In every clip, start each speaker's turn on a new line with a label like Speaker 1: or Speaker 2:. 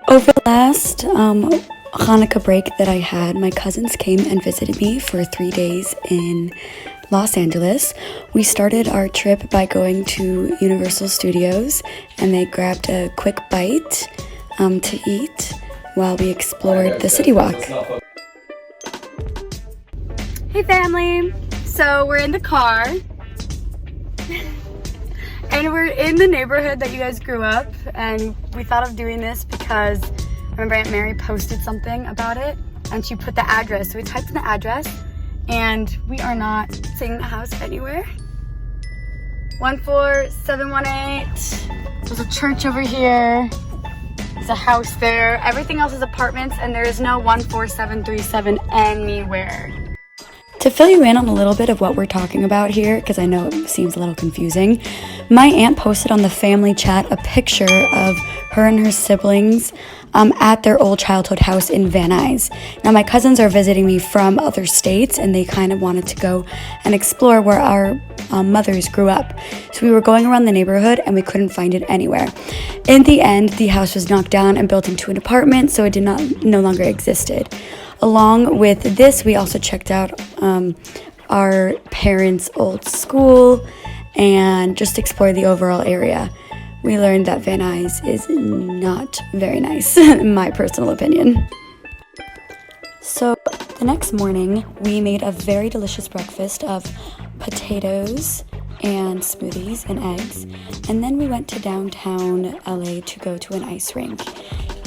Speaker 1: Over the last Hanukkah break that I had, my cousins came and visited me for 3 days in Los Angeles. We started our trip by going to Universal Studios, and they grabbed a quick bite to eat while we explored the city walk. Hey family! So we're in the car and we're in the neighborhood that you guys grew up, and we thought of doing this because I remember Aunt Mary posted something about it and she put the address. So we typed in the address and we are not seeing the house anywhere. 14718. There's a church over here. There's a house there. Everything else is apartments, and there is no 14737 anywhere. To fill you in on a little bit of what we're talking about here, because I know it seems a little confusing, my aunt posted on the family chat a picture of her and her siblings at their old childhood house in Van Nuys. Now my cousins are visiting me from other states, and they kind of wanted to go and explore where our mothers grew up. So we were going around the neighborhood and we couldn't find it anywhere. In the end, the house was knocked down and built into an apartment, so it no longer existed. Along with this, we also checked out our parents' old school and just explored the overall area. We learned that Van Nuys is not very nice, in my personal opinion. So the next morning, we made a very delicious breakfast of potatoes and smoothies and eggs, and then we went to downtown LA to go to an ice rink.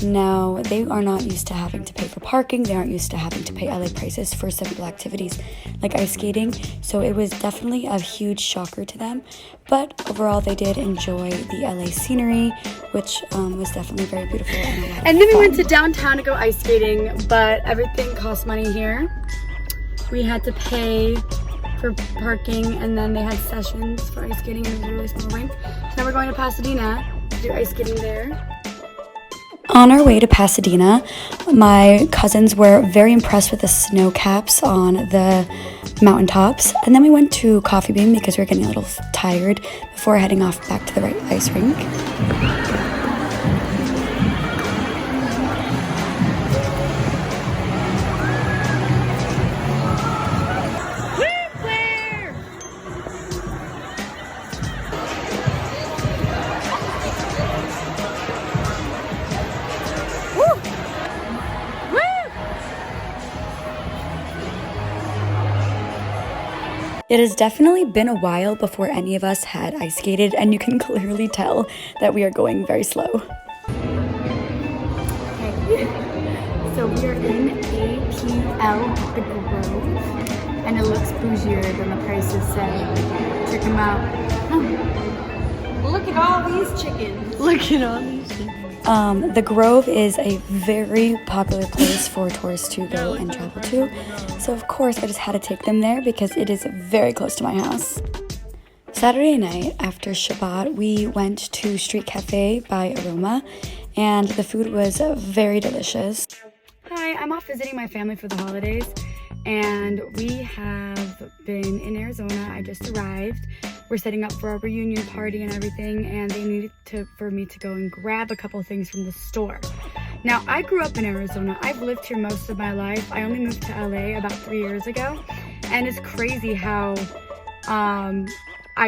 Speaker 1: Now, they are not used to having to pay for parking. They aren't used to having to pay LA prices for simple activities like ice skating, so it was definitely a huge shocker to them. But overall, they did enjoy the LA scenery, which was definitely very beautiful. And then we went to downtown to go ice skating, but everything costs money here. We had to pay for parking, and then they had sessions for ice skating in a really small rink. So now we're going to Pasadena to do ice skating there. On our way to Pasadena, my cousins were very impressed with the snow caps on the mountaintops, and then we went to Coffee Bean because we were getting a little tired before heading off back to the ice rink. It has definitely been a while before any of us had ice skated, and you can clearly tell that we are going very slow. Okay. So we are in APL, the Grove, and it looks bougier than the prices say. Check them out. Oh. Look at all these chickens. Look at all these chickens. The Grove is a very popular place for tourists to go and travel to. So of course I just had to take them there because it is very close to my house. Saturday night after Shabbat, we went to Street Cafe by Aroma, and the food was very delicious. Hi, I'm off visiting my family for the holidays, and we have been in Arizona. I just arrived. We're setting up for our reunion party and everything, and they needed for me to go and grab a couple things from the store. Now, I grew up in Arizona. I've lived here most of my life. I only moved to LA about 3 years ago, and it's crazy how I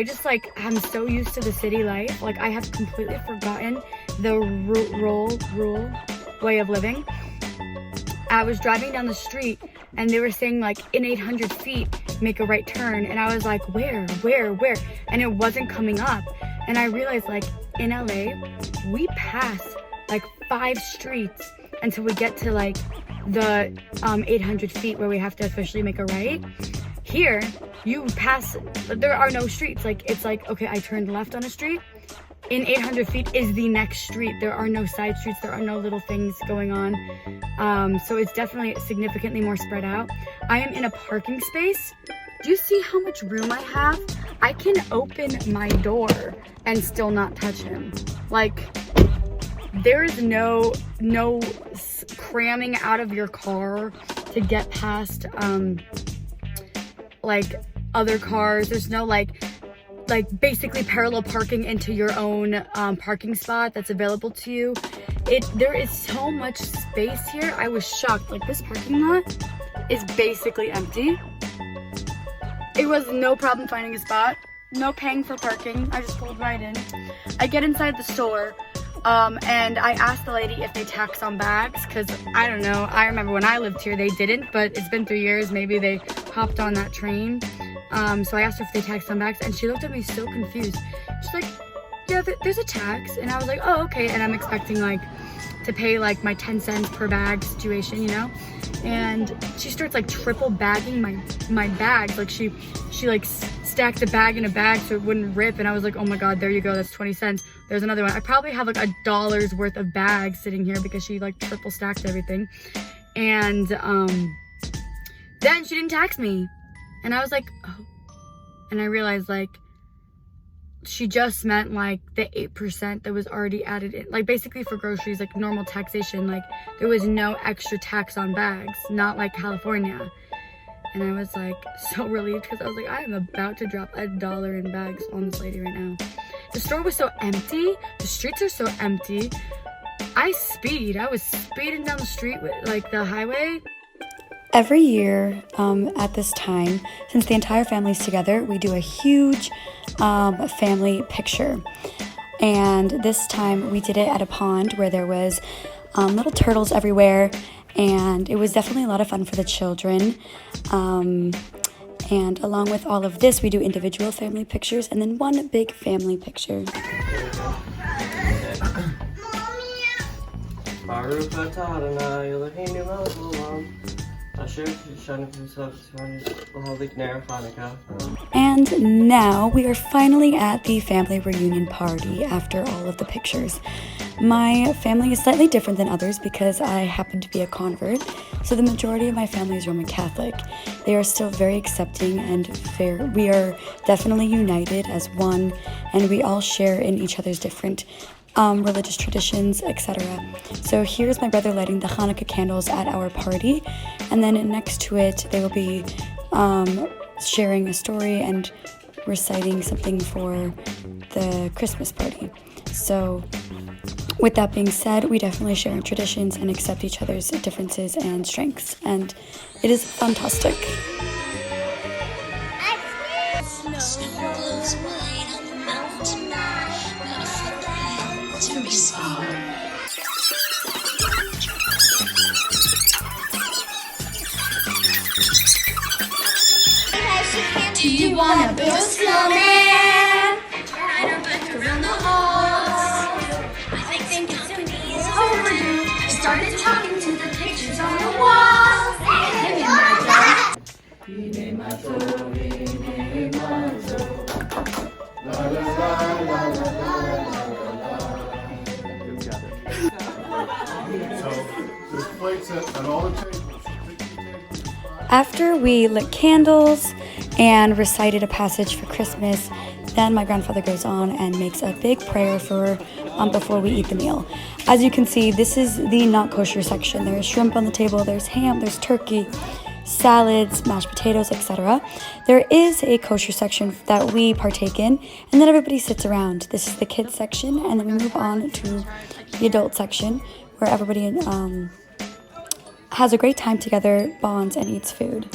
Speaker 1: just I'm so used to the city life. Like, I have completely forgotten the rural way of living. I was driving down the street and they were saying in 800 feet, make a right turn. And I was like, where? And it wasn't coming up. And I realized in LA, we pass 5 streets until we get to the 800 feet where we have to officially make a right. Here, you pass, there are no streets. Okay, I turned left on a street. In 800 feet is the next street. There are no side streets. There are no little things going on. So it's definitely significantly more spread out. I am in a parking space. Do you see how much room I have? I can open my door and still not touch him. There is no cramming out of your car to get past other cars. There's no basically parallel parking into your own parking spot that's available to you. There is so much space here. I was shocked. Like, this parking lot is basically empty. It was no problem finding a spot. No paying for parking. I just pulled right in. I get inside the store, and I asked the lady if they tax on bags, because I don't know. I remember when I lived here, they didn't, but it's been 3 years. Maybe they hopped on that train. So I asked her if they taxed on bags, and she looked at me so confused. She's like, yeah, there's a tax. And I was like, oh, okay. And I'm expecting like to pay like my 10 cents per bag situation, you know? And she starts like triple bagging my bags. Like she like stacked a bag in a bag so it wouldn't rip. And I was like, oh my God, there you go. That's 20 cents. There's another one. I probably have like $1 worth of bags sitting here because she like triple stacked everything. And then she didn't tax me. And I was like, oh. And I realized like, she just meant like the 8% that was already added in, like basically for groceries, like normal taxation, like there was no extra tax on bags, not like California. And I was like so relieved because I was like, I am about to drop $1 in bags on this lady right now. The store was so empty. The streets are so empty. I was speeding down the street with like the highway.
Speaker 2: Every year at this time, since the entire family's together, we do a huge family picture. And this time we did it at a pond where there was little turtles everywhere, and it was definitely a lot of fun for the children. And along with all of this, we do individual family pictures and then one big family picture. And now we are finally at the family reunion party after all of the pictures. My family is slightly different than others because I happen to be a convert, so the majority of my family is Roman Catholic. They are still very accepting and we are definitely united as one, and we all share in each other's different religious traditions, etc. So here's my brother lighting the Chanukah candles at our party, and then next to it they will be sharing a story and reciting something for the Christmas party. So with that being said, we definitely share in traditions and accept each other's differences and strengths, and it is fantastic.
Speaker 3: Do you wanna build a snowman? Write a book around the halls. I think it's overdue. I started talking to the pictures on the walls.
Speaker 2: After we lit candles and recited a passage for Christmas, then my grandfather goes on and makes a big prayer for before we eat the meal. As you can see, this is the not kosher section. There's shrimp on the table, there's ham, there's turkey, salads, mashed potatoes, etc. There is a kosher section that we partake in, and then everybody sits around. This is the kids section, and then we move on to the adult section where everybody has a great time together, bonds, and eats food.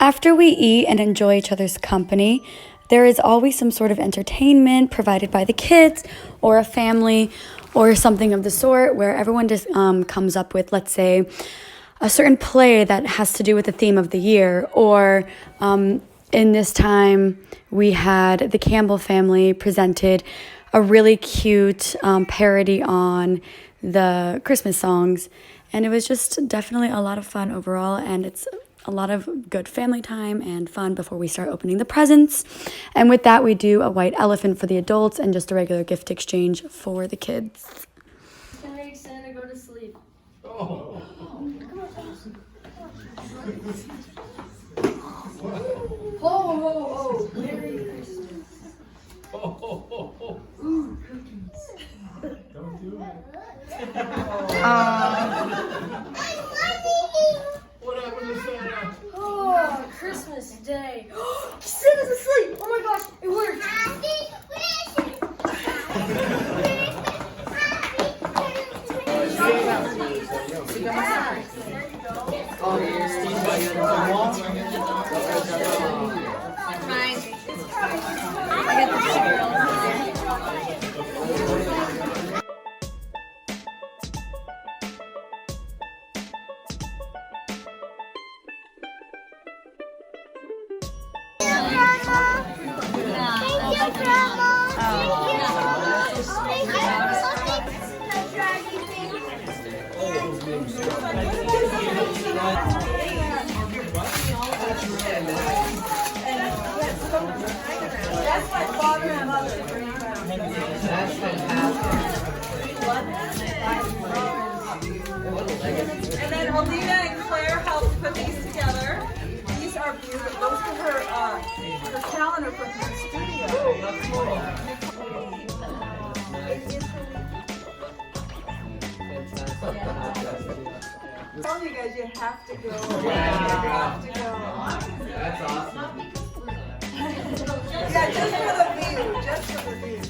Speaker 2: After we eat and enjoy each other's company, there is always some sort of entertainment provided by the kids or a family or something of the sort where everyone just comes up with, let's say, a certain play that has to do with the theme of the year. Or in this time, we had the Campbell family presented a really cute parody on the Christmas songs. And it was just definitely a lot of fun overall, and it's a lot of good family time and fun before we start opening the presents. And with that, we do a white elephant for the adults and just a regular gift exchange for the kids.
Speaker 3: Can make Santa go to sleep?
Speaker 4: Oh.
Speaker 3: Oh, Merry Christmas. Ooh, cookies.
Speaker 4: Don't do it.
Speaker 3: What happened to Santa? Oh, Christmas Day. Santa's
Speaker 4: That's my father and mother. That's fantastic. And then Alina and Claire helped put these together. These are beautiful. Those are her calendar from her studio. I'm telling you guys, you have to go. You have to go.
Speaker 5: That's awesome.
Speaker 4: Yeah, just for the view. Just for the view.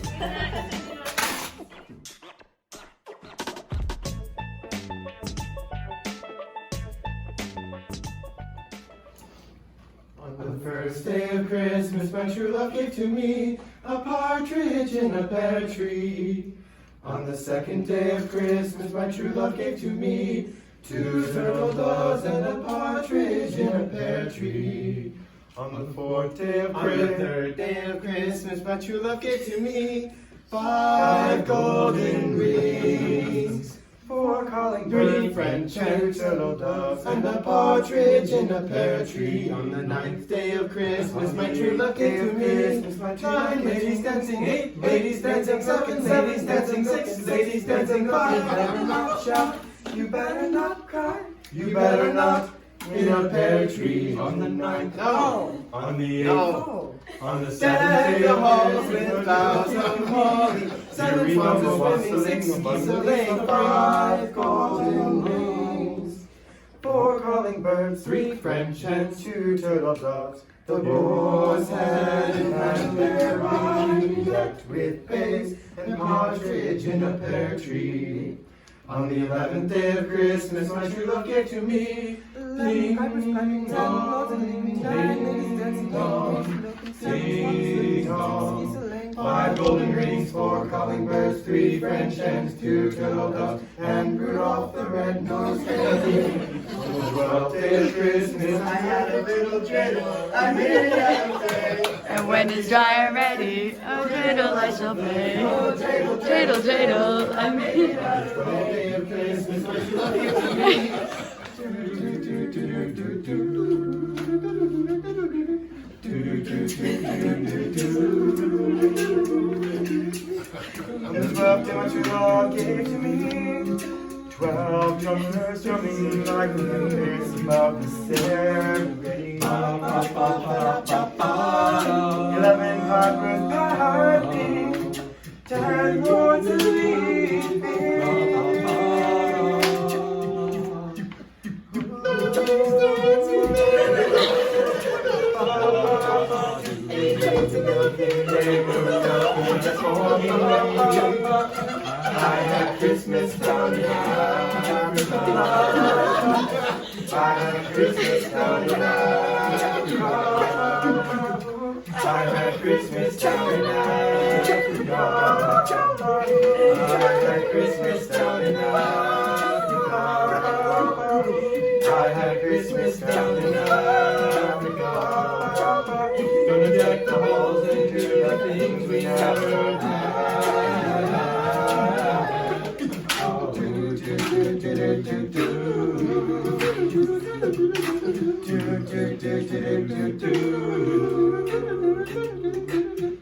Speaker 5: On the first day of Christmas, my true love gave to me a partridge in a pear tree. On the second day of Christmas, my true love gave to me 2 turtle doves and a partridge in a pear tree. On the fourth day of Christmas, on the third day of Christmas, my true love gave to me 5 golden rings. 4 calling birds, 3 French and 2 turtle doves, and a partridge in a pear tree. On the 9th day of Christmas, my true love gave to me 9 ladies dancing, 8 ladies dancing, 7 ladies dancing, 6 ladies dancing, 5. You better not shout, you better not cry, you better not in a pear tree. On the 9th, no, on the 8th, on the 7th day of Christmas, clouds of holly, 7 swans are swimming, 6 geese are laying, 5 golden rings, 4 calling birds, 3 French and 2 turtle doves. The boys had in hand their riding, decked with pigs and partridge in a pear tree. On the 11th day of Christmas, my true love gave to me 11 pipers piping, 10 loads and leaving, 9 ladies dancing, 8 ding-dong, 5 golden rings, 4 calling birds, 3 French hens, 2 turtle doves, and Rudolph the red-nosed reindeer. On the 12th day of Christmas, I had a little dreidel, I made it out of hay.
Speaker 1: And when it's dry and ready, oh dreidel I shall play.
Speaker 5: Oh, dreidel,
Speaker 1: Dreidel, dreidel, I made it out.
Speaker 5: 12th day of Christmas, my true love gave to me. On the 12th day, my true love gave to me 12 drummers drumming like members of the ceremony. 11 pipers piping, 10 lords a leaping. I had Christmas down in Africa. I had Christmas down in Africa. I had Christmas down in Africa. I had Christmas down in Africa. I had Christmas down in Africa. Gonna deck the halls and do the things we never had.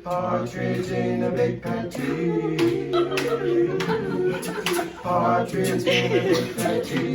Speaker 5: Partridge in a big pear tree. Partridge in a big pear tree.